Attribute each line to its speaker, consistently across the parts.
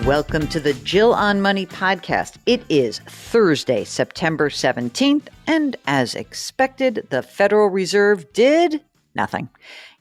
Speaker 1: Welcome to the Jill on Money podcast. It is Thursday, September 17th, and as expected, the Federal Reserve did nothing.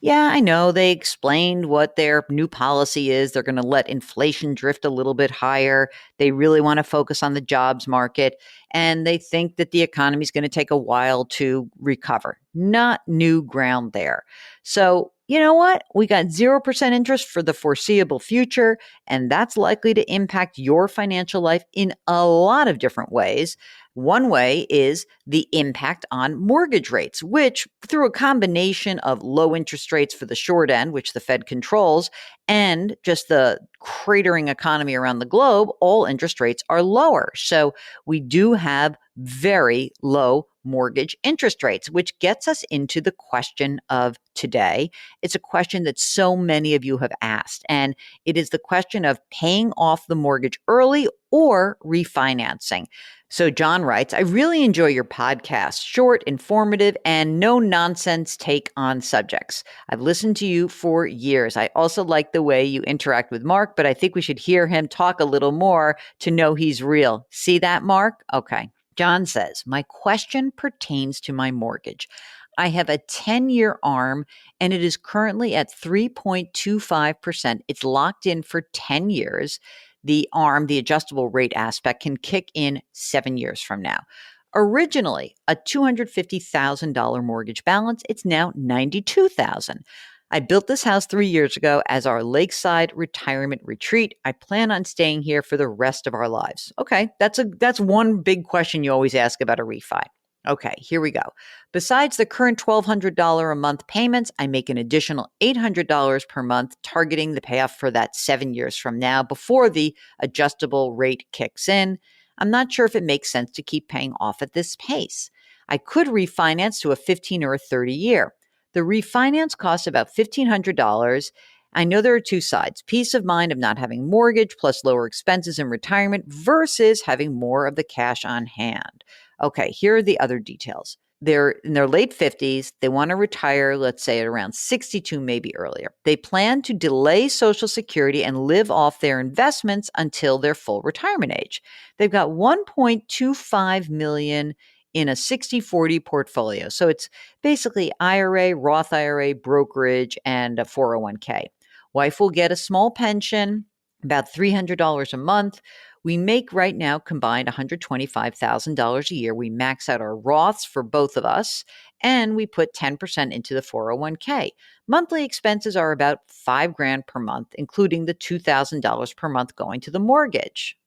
Speaker 1: Yeah, I know they explained what their new policy is. They're going to let inflation drift a little bit higher. They really want to focus on the jobs market, and they think that the economy is going to take a while to recover. Not new ground there. So, you know what? We got 0% interest for the foreseeable future, and that's likely to impact your financial life in a lot of different ways. One way is the impact on mortgage rates, which through a combination of low interest rates for the short end, which the Fed controls, and just the cratering economy around the globe, all interest rates are lower. So we do have very low mortgage interest rates, which gets us into the question of today. It's a question that so many of you have asked, and it is the question of paying off the mortgage early or refinancing. So John writes, I really enjoy your podcast, short, informative, and no nonsense take on subjects. I've listened to you for years. I also like the way you interact with Mark, but I think we should hear him talk a little more to know he's real. See that, Mark? Okay. John says, my question pertains to my mortgage. I have a 10-year ARM and it is currently at 3.25%. It's locked in for 10 years. The ARM, the adjustable rate aspect, can kick in 7 years from now. Originally, a $250,000 mortgage balance, it's now $92,000. I built this house 3 years ago as our lakeside retirement retreat. I plan on staying here for the rest of our lives. Okay, that's one big question you always ask about a refi. Okay, here we go. Besides the current $1,200 a month payments, I make an additional $800 per month, targeting the payoff for that 7 years from now before the adjustable rate kicks in. I'm not sure if it makes sense to keep paying off at this pace. I could refinance to a 15 or a 30 year. The refinance costs about $1,500. I know there are two sides, peace of mind of not having mortgage plus lower expenses in retirement versus having more of the cash on hand. Okay, here are the other details. They're in their late 50s. They want to retire, let's say at around 62, maybe earlier. They plan to delay Social Security and live off their investments until their full retirement age. They've got $1.25 million in a 60-40 portfolio. So it's basically IRA, Roth IRA, brokerage, and a 401k. Wife will get a small pension, about $300 a month. We make right now combined $125,000 a year. We max out our Roths for both of us, and we put 10% into the 401k. Monthly expenses are about $5,000 per month, including the $2,000 per month going to the mortgage.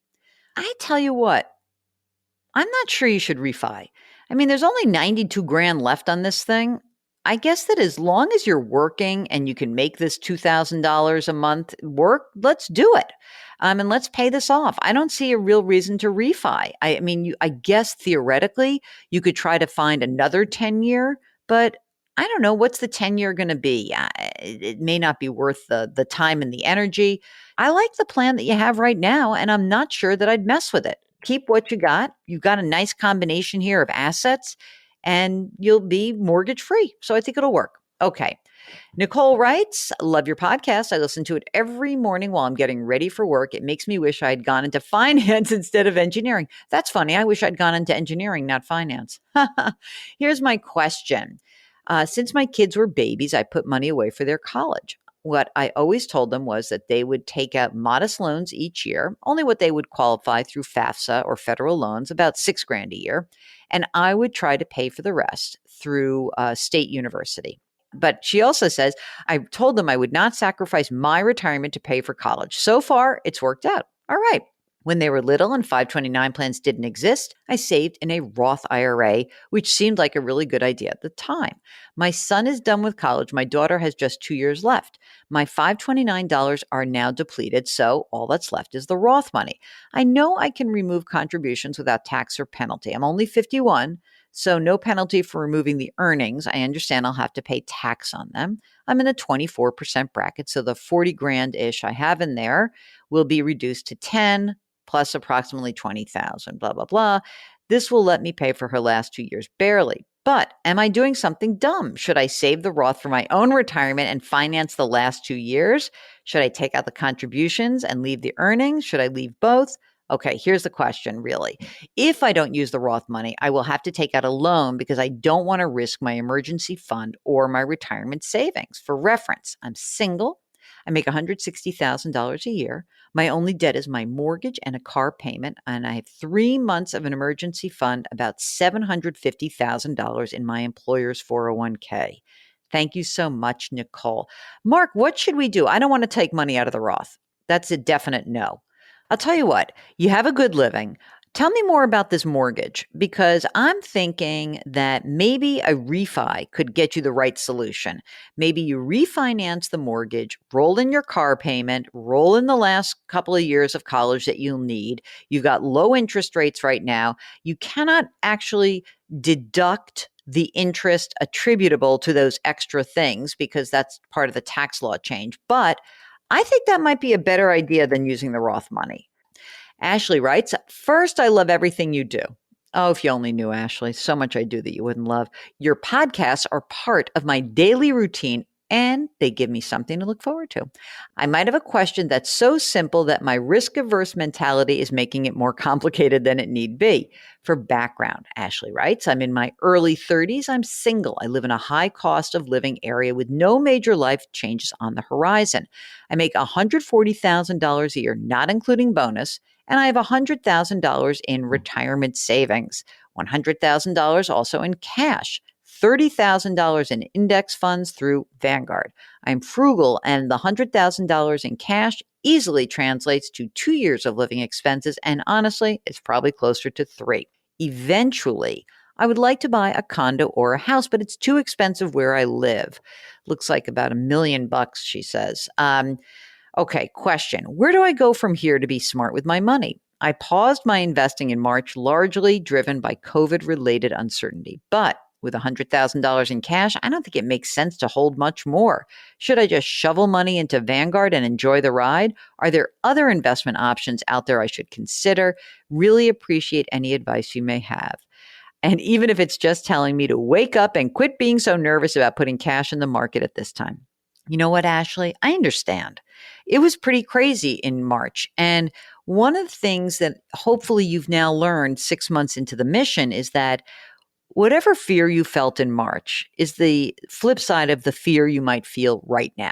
Speaker 1: I tell you what, I'm not sure you should refi. I mean, there's only $92,000 left on this thing. I guess that as long as you're working and you can make this $2,000 a month work, let's do it. And let's pay this off. I don't see a real reason to refi. I mean, I guess theoretically you could try to find another 10-year, but I don't know, what's the 10-year going to be? It may not be worth the time and the energy. I like the plan that you have right now, and I'm not sure that I'd mess with it. Keep what you got. You've got a nice combination here of assets, and you'll be mortgage free. So I think it'll work. Okay. Nicole writes, love your podcast. I listen to it every morning while I'm getting ready for work. It makes me wish I'd gone into finance instead of engineering. That's funny. I wish I'd gone into engineering, not finance. Here's my question. Since my kids were babies, I put money away for their college. What I always told them was that they would take out modest loans each year, only what they would qualify through FAFSA or federal loans, about $6,000 a year. And I would try to pay for the rest through state university. But she also says, I told them I would not sacrifice my retirement to pay for college. So far, it's worked out. All right. When they were little and 529 plans didn't exist, I saved in a Roth IRA, which seemed like a really good idea at the time. My son is done with college. My daughter has just 2 years left. My $529 are now depleted, so all that's left is the Roth money. I know I can remove contributions without tax or penalty. I'm only 51, so no penalty for removing the earnings. I understand I'll have to pay tax on them. I'm in a 24% bracket, so the 40 grand-ish I have in there will be reduced to 10 plus approximately 20,000, blah, blah, blah. This will let me pay for her last 2 years barely. But am I doing something dumb? Should I save the Roth for my own retirement and finance the last 2 years? Should I take out the contributions and leave the earnings? Should I leave both? Okay, here's the question really. If I don't use the Roth money, I will have to take out a loan because I don't want to risk my emergency fund or my retirement savings. For reference, I'm single. I make $160,000 a year. My only debt is my mortgage and a car payment, and I have 3 months of an emergency fund, about $750,000 in my employer's 401k. Thank you so much, Nicole. Mark, what should we do? I don't want to take money out of the Roth. That's a definite no. I'll tell you what, you have a good living. Tell me more about this mortgage because I'm thinking that maybe a refi could get you the right solution. Maybe you refinance the mortgage, roll in your car payment, roll in the last couple of years of college that you'll need. You've got low interest rates right now. You cannot actually deduct the interest attributable to those extra things because that's part of the tax law change. But I think that might be a better idea than using the Roth money. Ashley writes, first, I love everything you do. Oh, if you only knew, Ashley, so much I do that you wouldn't love. Your podcasts are part of my daily routine and they give me something to look forward to. I might have a question that's so simple that my risk-averse mentality is making it more complicated than it need be. For background, Ashley writes, I'm in my early 30s. I'm single. I live in a high cost of living area with no major life changes on the horizon. I make $140,000 a year, not including bonus, and I have $100,000 in retirement savings, $100,000 also in cash, $30,000 in index funds through Vanguard. I'm frugal, and the $100,000 in cash easily translates to 2 years of living expenses, and honestly, it's probably closer to 3. Eventually, I would like to buy a condo or a house, but it's too expensive where I live. Looks like about $1,000,000, she says. Okay, question. Where do I go from here to be smart with my money? I paused my investing in March, largely driven by COVID-related uncertainty. But with $100,000 in cash, I don't think it makes sense to hold much more. Should I just shovel money into Vanguard and enjoy the ride? Are there other investment options out there I should consider? Really appreciate any advice you may have. And even if it's just telling me to wake up and quit being so nervous about putting cash in the market at this time. You know what, Ashley? I understand. It was pretty crazy in March. And one of the things that hopefully you've now learned 6 months into the mission is that whatever fear you felt in March is the flip side of the fear you might feel right now.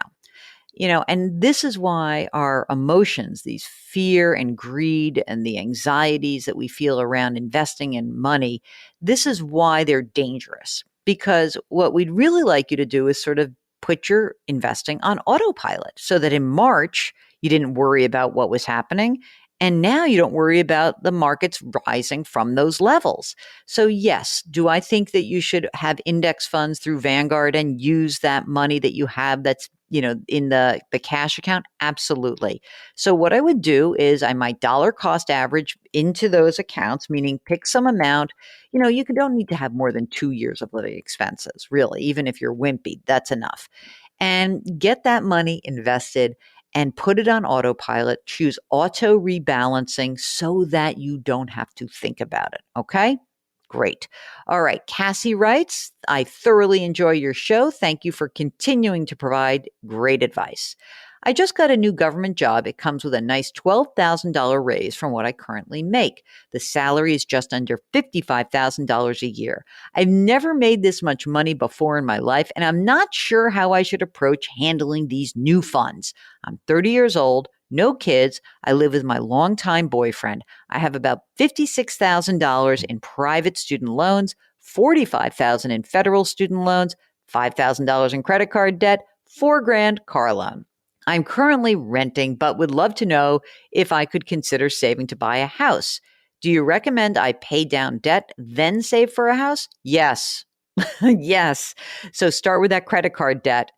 Speaker 1: And this is why our emotions, these fear and greed and the anxieties that we feel around investing in money, this is why they're dangerous. Because what we'd really like you to do is sort of put your investing on autopilot so that in March, you didn't worry about what was happening. And now you don't worry about the markets rising from those levels. So yes, do I think that you should have index funds through Vanguard and use that money that you have that's in the cash account? Absolutely. So what I would do is I might dollar cost average into those accounts, meaning pick some amount. Don't need to have more than 2 years of living expenses, really. Even if you're wimpy, that's enough. And get that money invested and put it on autopilot. Choose auto rebalancing so that you don't have to think about it. Okay? Great. All right. Cassie writes, I thoroughly enjoy your show. Thank you for continuing to provide great advice. I just got a new government job. It comes with a nice $12,000 raise from what I currently make. The salary is just under $55,000 a year. I've never made this much money before in my life, and I'm not sure how I should approach handling these new funds. I'm 30 years old, no kids. I live with my longtime boyfriend. I have about $56,000 in private student loans, $45,000 in federal student loans, $5,000 in credit card debt, $4,000 car loan. I'm currently renting, but would love to know if I could consider saving to buy a house. Do you recommend I pay down debt, then save for a house? Yes. Yes. So start with that credit card debt.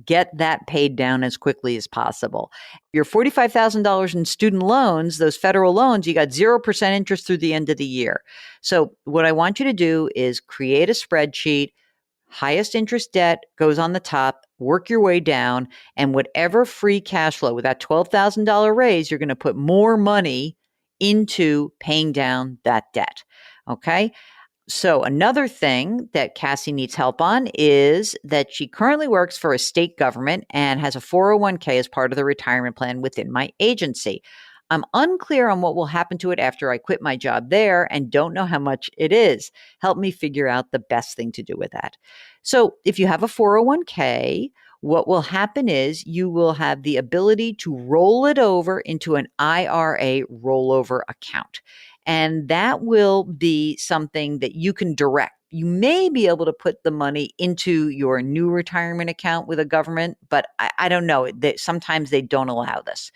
Speaker 1: Get that paid down as quickly as possible. Your $45,000 in student loans, those federal loans, you got 0% interest through the end of the year. So what I want you to do is create a spreadsheet. Highest interest debt goes on the top, work your way down, and whatever free cash flow with that $12,000 raise, you're going to put more money into paying down that debt. Okay. So another thing that Cassie needs help on is that she currently works for a state government and has a 401k as part of the retirement plan within my agency. I'm unclear on what will happen to it after I quit my job there and don't know how much it is. Help me figure out the best thing to do with that. So if you have a 401k, what will happen is you will have the ability to roll it over into an IRA rollover account. And that will be something that you can direct. You may be able to put the money into your new retirement account with a government, but I don't know. Sometimes they don't allow this.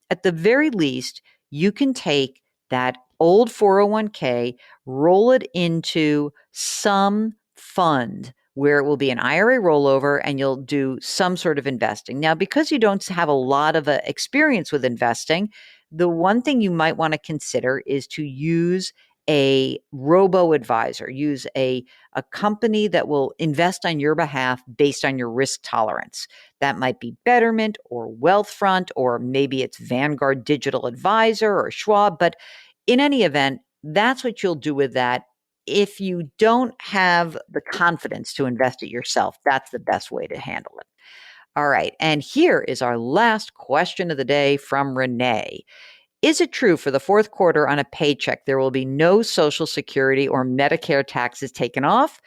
Speaker 1: At the very least, you can take that old 401k, roll it into some fund where it will be an IRA rollover and you'll do some sort of investing. Now, because you don't have a lot of experience with investing, the one thing you might want to consider is to use a robo advisor, use a company that will invest on your behalf based on your risk tolerance. That might be Betterment or Wealthfront, or maybe it's Vanguard Digital Advisor or Schwab. But in any event, that's what you'll do with that. If you don't have the confidence to invest it yourself, that's the best way to handle it. All right. And here is our last question of the day from Renee. Is it true for the fourth quarter on a paycheck, there will be no Social Security or Medicare taxes taken off?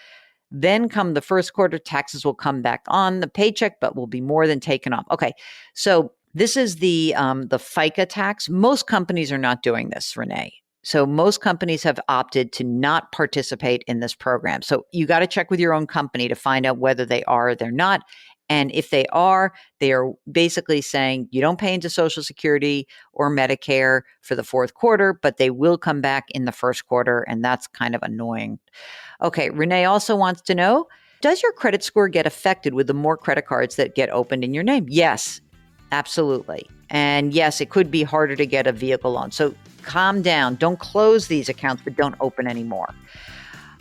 Speaker 1: Then come the first quarter, taxes will come back on the paycheck, but will be more than taken off. Okay. So this is the FICA tax. Most companies are not doing this, Renee. So most companies have opted to not participate in this program. So you got to check with your own company to find out whether they are or they're not. And if they are basically saying you don't pay into Social Security or Medicare for the fourth quarter, but they will come back in the first quarter. And that's kind of annoying. Okay, Renee also wants to know, does your credit score get affected with the more credit cards that get opened in your name? Yes, absolutely. And yes, it could be harder to get a vehicle loan. So calm down. Don't close these accounts, but don't open any more.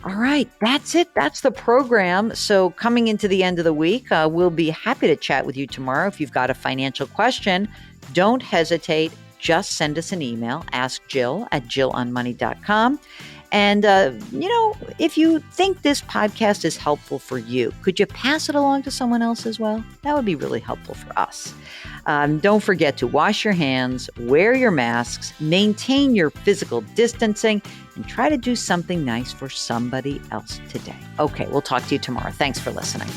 Speaker 1: All right, that's it. That's the program. So coming into the end of the week, we'll be happy to chat with you tomorrow. If you've got a financial question, don't hesitate. Just send us an email, askjill@jillonmoney.com. And, if you think this podcast is helpful for you, could you pass it along to someone else as well? That would be really helpful for us. Don't forget to wash your hands, wear your masks, maintain your physical distancing, and try to do something nice for somebody else today. Okay, we'll talk to you tomorrow. Thanks for listening.